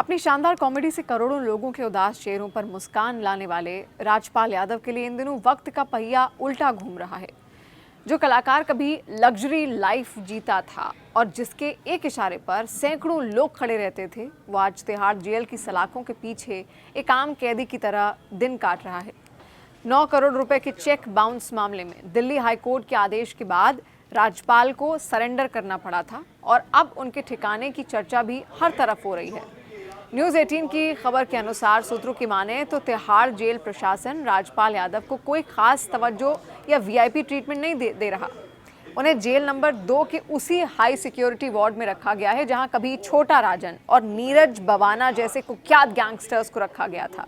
अपनी शानदार कॉमेडी से करोड़ों लोगों के उदास चेहरों पर मुस्कान लाने वाले राजपाल यादव के लिए इन दिनों वक्त का पहिया उल्टा घूम रहा है। जो कलाकार कभी लग्जरी लाइफ जीता था और जिसके एक इशारे पर सैकड़ों लोग खड़े रहते थे, वो आज तिहाड़ जेल की सलाखों के पीछे एक आम कैदी की तरह दिन काट रहा है। 9 करोड़ रुपए के चेक बाउंस मामले में दिल्ली हाईकोर्ट के आदेश के बाद राजपाल को सरेंडर करना पड़ा था और अब उनके ठिकाने की चर्चा भी हर तरफ हो रही है। न्यूज़ 18 की खबर के अनुसार सूत्रों की माने तो तिहाड़ जेल प्रशासन राजपाल यादव को कोई खास तवज्जो या वीआईपी ट्रीटमेंट नहीं दे रहा। उन्हें जेल नंबर 2 के उसी हाई सिक्योरिटी वार्ड में रखा गया है जहां कभी छोटा राजन और नीरज बवाना जैसे कुख्यात गैंगस्टर्स को रखा गया था।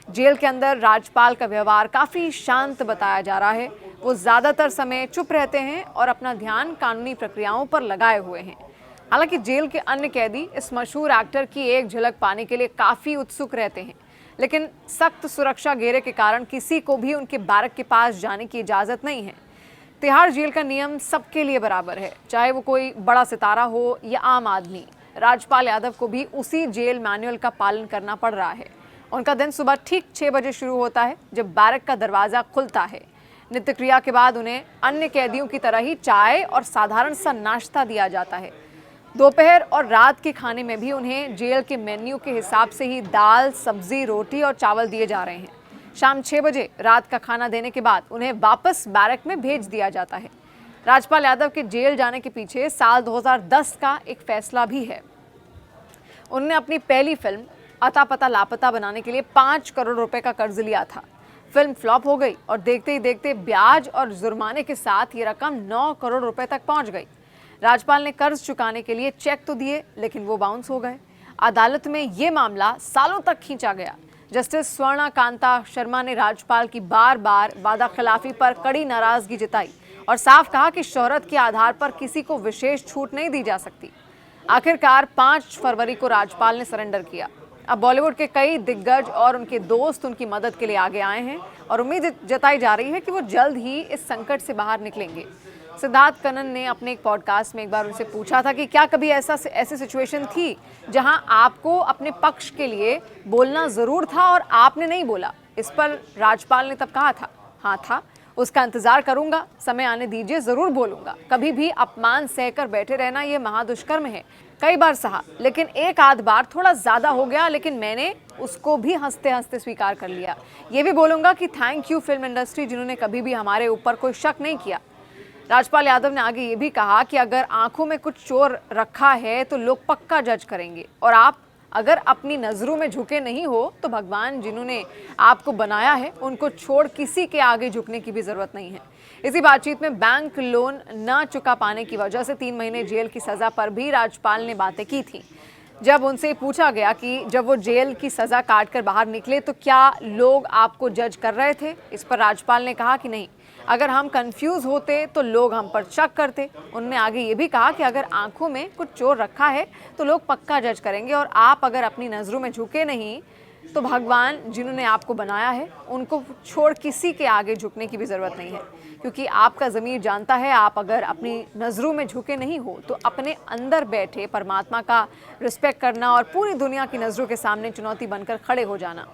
जेल के अंदर राजपाल का व्यवहार काफ़ी शांत बताया जा रहा है। वो ज़्यादातर समय चुप रहते हैं और अपना ध्यान कानूनी प्रक्रियाओं पर लगाए हुए हैं। हालांकि जेल के अन्य कैदी इस मशहूर एक्टर की एक झलक पाने के लिए काफ़ी उत्सुक रहते हैं, लेकिन सख्त सुरक्षा घेरे के कारण किसी को भी उनके बैरक के पास जाने की इजाज़त नहीं है। तिहाड़ जेल का नियम सबके लिए बराबर है, चाहे वो कोई बड़ा सितारा हो या आम आदमी। राजपाल यादव को भी उसी जेल मैनुअल का पालन करना पड़ रहा है। उनका दिन सुबह ठीक 6 बजे शुरू होता है, जब बैरक का दरवाज़ा खुलता है। नित्य क्रिया के बाद उन्हें अन्य कैदियों की तरह ही चाय और साधारण सा नाश्ता दिया जाता है। दोपहर और रात के खाने में भी उन्हें जेल के मेन्यू के हिसाब से ही दाल, सब्जी, रोटी और चावल दिए जा रहे हैं। शाम 6 बजे रात का खाना देने के बाद उन्हें वापस बैरक में भेज दिया जाता है। राजपाल यादव के जेल जाने के पीछे साल 2010 का एक फैसला भी है। उन्होंने अपनी पहली फिल्म अता पता लापता बनाने के लिए 5 करोड़ रुपए का कर्ज लिया था। फिल्म फ्लॉप हो गई और देखते ही देखते ब्याज और जुर्माने के साथ ये रकम 9 करोड़ रुपए तक पहुंच गई। राजपाल ने कर्ज चुकाने के लिए चेक तो दिए, लेकिन वो बाउंस हो गए। अदालत में ये मामला सालों तक खींचा गया। जस्टिस स्वर्णा कांता शर्मा ने राजपाल की बार बार वादा खिलाफी पर कड़ी नाराजगी जताई और साफ कहा कि शोहरत के आधार पर किसी को विशेष छूट नहीं दी जा सकती। आखिरकार 5 फरवरी को राजपाल ने सरेंडर किया। अब बॉलीवुड के कई दिग्गज और उनके दोस्त उनकी मदद के लिए आगे आए हैं और उम्मीद जताई जा रही है कि वो जल्द ही इस संकट से बाहर निकलेंगे। सिद्धार्थ कनन ने अपने एक पॉडकास्ट में एक बार उनसे पूछा था कि क्या कभी ऐसी सिचुएशन थी जहां आपको अपने पक्ष के लिए बोलना ज़रूर था और आपने नहीं बोला। इस पर राजपाल ने तब कहा था, हाँ था, उसका इंतज़ार करूंगा, समय आने दीजिए, ज़रूर बोलूंगा। कभी भी अपमान सहकर बैठे रहना ये महादुष्कर्म है। कई बार सहा, लेकिन एक आध बार थोड़ा ज़्यादा हो गया, लेकिन मैंने उसको भी हंसते हंसते स्वीकार कर लिया। ये भी बोलूँगा कि थैंक यू फिल्म इंडस्ट्री, जिन्होंने कभी भी हमारे ऊपर कोई शक नहीं किया। राजपाल यादव ने आगे ये भी कहा कि अगर आंखों में कुछ चोर रखा है तो लोग पक्का जज करेंगे और आप अगर अपनी नज़रों में झुके नहीं हो तो भगवान जिन्होंने आपको बनाया है उनको छोड़ किसी के आगे झुकने की भी ज़रूरत नहीं है। इसी बातचीत में बैंक लोन न चुका पाने की वजह से 3 महीने जेल की सज़ा पर भी राजपाल ने बातें की थी। जब उनसे पूछा गया कि जब वो जेल की सज़ा काट कर बाहर निकले तो क्या लोग आपको जज कर रहे थे, इस पर राजपाल ने कहा कि नहीं, अगर हम कंफ्यूज होते तो लोग हम पर शक करते। उन्होंने आगे ये भी कहा कि अगर आंखों में कुछ चोर रखा है तो लोग पक्का जज करेंगे और आप अगर अपनी नज़रों में झुके नहीं तो भगवान जिन्होंने आपको बनाया है उनको छोड़ किसी के आगे झुकने की भी ज़रूरत नहीं है, क्योंकि आपका ज़मीर जानता है आप अगर अपनी नज़रों में झुके नहीं हो तो अपने अंदर बैठे परमात्मा का रिस्पेक्ट करना और पूरी दुनिया की नज़रों के सामने चुनौती बनकर खड़े हो जाना।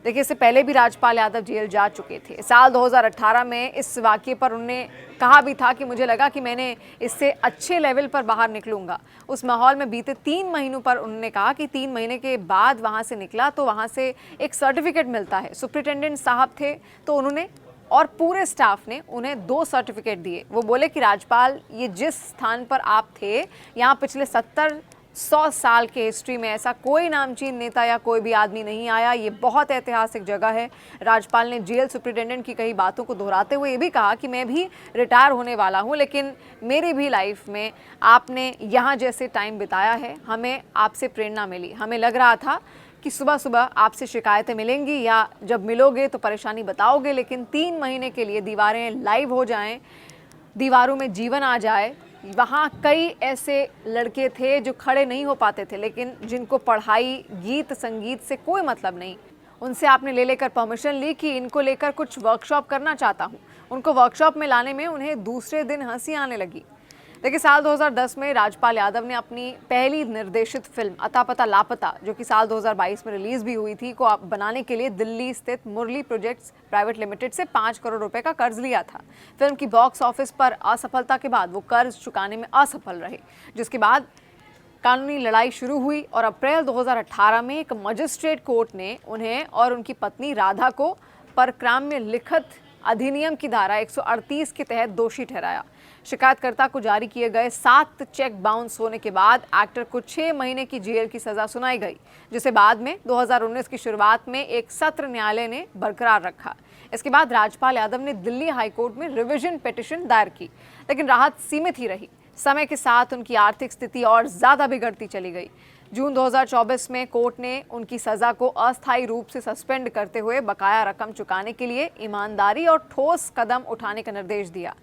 देखिए, इससे पहले भी राजपाल यादव जेल जा चुके थे। साल 2018 में इस वाक़ये पर उन्होंने कहा भी था कि मुझे लगा कि मैंने इससे अच्छे लेवल पर बाहर निकलूंगा। उस माहौल में बीते 3 महीनों पर उन्होंने कहा कि 3 महीने के बाद वहां से निकला तो वहां से एक सर्टिफिकेट मिलता है। सुप्रिटेंडेंट साहब थे तो उन्होंने और पूरे स्टाफ ने उन्हें 2 सर्टिफिकेट दिए। वो बोले कि राजपाल, ये जिस स्थान पर आप थे यहाँ पिछले 70-100 साल के हिस्ट्री में ऐसा कोई नामचीन नेता या कोई भी आदमी नहीं आया। ये बहुत ऐतिहासिक जगह है। राजपाल ने जेल सुप्रिटेंडेंट की कई बातों को दोहराते हुए ये भी कहा कि मैं भी रिटायर होने वाला हूँ, लेकिन मेरी भी लाइफ में आपने यहाँ जैसे टाइम बिताया है, हमें आपसे प्रेरणा मिली। हमें लग रहा था कि सुबह सुबह आपसे शिकायतें मिलेंगी या जब मिलोगे तो परेशानी बताओगे, लेकिन 3 महीने के लिए दीवारें लाइव हो जाएं, दीवारों में जीवन आ जाए। वहाँ कई ऐसे लड़के थे जो खड़े नहीं हो पाते थे, लेकिन जिनको पढ़ाई, गीत, संगीत से कोई मतलब नहीं। उनसे आपने लेकर परमिशन ली कि इनको लेकर कुछ वर्कशॉप करना चाहता हूँ। उनको वर्कशॉप में लाने में उन्हें दूसरे दिन हंसी आने लगी। देखिए, साल 2010 में राजपाल यादव ने अपनी पहली निर्देशित फिल्म अता पता लापता, जो कि साल 2022 में रिलीज भी हुई थी, को बनाने के लिए दिल्ली स्थित मुरली प्रोजेक्ट्स प्राइवेट लिमिटेड से 5 करोड़ रुपए का कर्ज लिया था। फिल्म की बॉक्स ऑफिस पर असफलता के बाद वो कर्ज चुकाने में असफल रहे, जिसके बाद कानूनी लड़ाई शुरू हुई और अप्रैल 2018 में एक मजिस्ट्रेट कोर्ट ने उन्हें और उनकी पत्नी राधा को परक्राम्य लिखित अधिनियम की धारा 138 के तहत दोषी ठहराया। शिकायतकर्ता को जारी किए गए 7 चेक बाउंस होने के बाद एक्टर को 6 महीने की जेल की सजा सुनाई गई, जिसे बाद में 2019 की शुरुआत में एक सत्र न्यायालय ने बरकरार रखा। इसके बाद राजपाल यादव ने दिल्ली हाईकोर्ट में रिवीजन पिटीशन दायर की, लेकिन राहत सीमित ही रही। समय के साथ उनकी आर्थिक स्थिति और ज्यादा बिगड़ती चली गई। जून 2024 में कोर्ट ने उनकी सजा को अस्थायी रूप से सस्पेंड करते हुए बकाया रकम चुकाने के लिए ईमानदारी और ठोस कदम उठाने का निर्देश दिया।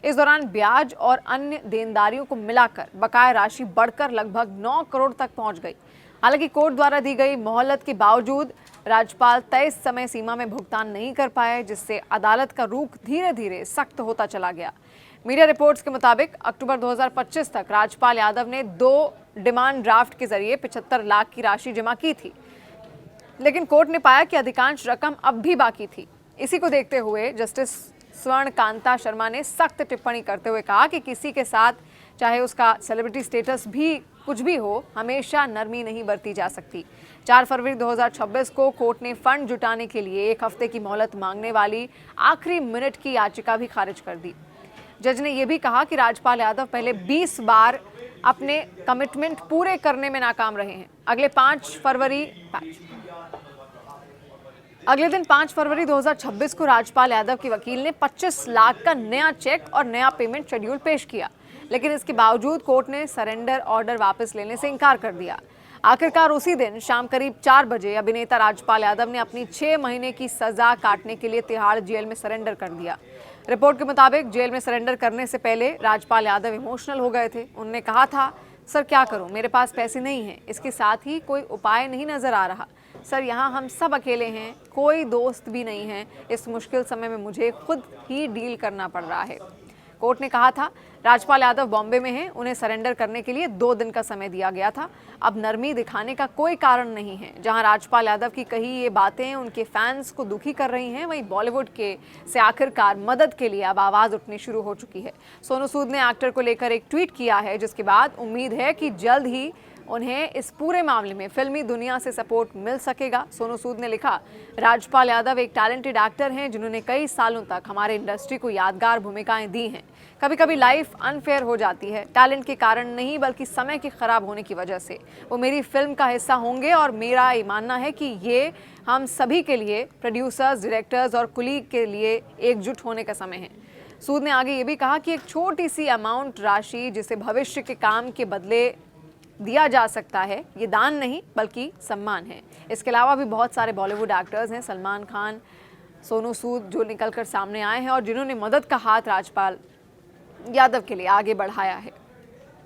इस दौरान ब्याज और अन्य देनदारियों को मिलाकर बकाया राशि बढ़कर लगभग 9 करोड़ तक पहुंच गई। हालांकि कोर्ट द्वारा दी गई मोहलत के बावजूद राजपाल तय समय सीमा में भुगतान नहीं कर पाए, जिससे अदालत का रुख धीरे धीरे सख्त होता चला गया। मीडिया रिपोर्ट्स के मुताबिक अक्टूबर 2025 तक राजपाल यादव ने 2 डिमांड ड्राफ्ट के जरिए 75 लाख की राशि जमा की थी, लेकिन कोर्ट ने पाया कि अधिकांश रकम अब भी बाकी थी। इसी को देखते हुए जस्टिस स्वर्ण कांता शर्मा ने सख्त टिप्पणी करते हुए कहा कि किसी के साथ, चाहे उसका सेलिब्रिटी स्टेटस भी कुछ भी हो, हमेशा नरमी नहीं बरती जा सकती। 4 फरवरी 2026 को कोर्ट ने फंड जुटाने के लिए 1 हफ्ते की मोहलत मांगने वाली आखिरी मिनट की याचिका भी खारिज कर दी। जज ने यह भी कहा कि राजपाल यादव पहले 20 बार अपने कमिटमेंट पूरे करने में नाकाम रहे हैं। अगले दिन 5 फरवरी 2026 को राजपाल यादव के वकील ने 25 लाख का नया चेक और नया पेमेंट शेड्यूल पेश किया, लेकिन इसके बावजूद कोर्ट ने सरेंडर ऑर्डर वापस लेने से इनकार कर दिया। आखिरकार उसी दिन शाम करीब 4 बजे अभिनेता राजपाल यादव ने अपनी 6 महीने की सजा काटने के लिए तिहाड़ जेल में सरेंडर कर दिया। रिपोर्ट के मुताबिक जेल में सरेंडर करने से पहले राजपाल यादव इमोशनल हो गए थे। उन्होंने कहा था, सर क्या करूं, मेरे पास पैसे नहीं हैं, इसके साथ ही कोई उपाय नहीं नजर आ रहा। सर यहाँ हम सब अकेले हैं, कोई दोस्त भी नहीं है। इस मुश्किल समय में मुझे खुद ही डील करना पड़ रहा है। कोर्ट ने कहा था राजपाल यादव बॉम्बे में हैं, उन्हें सरेंडर करने के लिए 2 दिन का समय दिया गया था। अब नरमी दिखाने का कोई कारण नहीं है। जहां राजपाल यादव की कही ये बातें उनके फैंस को दुखी कर रही हैं, वहीं बॉलीवुड के से आखिरकार मदद के लिए अब आवाज उठनी शुरू हो चुकी है। सोनू सूद ने एक्टर को लेकर एक ट्वीट किया है, जिसके बाद उम्मीद है कि जल्द ही उन्हें इस पूरे मामले में फिल्मी दुनिया से सपोर्ट मिल सकेगा। सोनू सूद ने लिखा, राजपाल यादव एक टैलेंटेड एक्टर हैं जिन्होंने कई सालों तक हमारे इंडस्ट्री को यादगार भूमिकाएं दी हैं। कभी कभी लाइफ अनफेयर हो जाती है, टैलेंट के कारण नहीं बल्कि समय के खराब होने की वजह से। वो मेरी फिल्म का हिस्सा होंगे और मेरा ये मानना है कि ये हम सभी के लिए, प्रोड्यूसर्स, डायरेक्टर्स और कुलीग के लिए एकजुट होने का समय है। सूद ने आगे ये भी कहा कि एक छोटी सी अमाउंट राशि जिसे भविष्य के काम के बदले दिया जा सकता है, ये दान नहीं बल्कि सम्मान है। इसके अलावा भी बहुत सारे बॉलीवुड एक्टर्स हैं, सलमान खान, सोनू सूद, जो निकलकर सामने आए हैं और जिन्होंने मदद का हाथ राजपाल यादव के लिए आगे बढ़ाया है।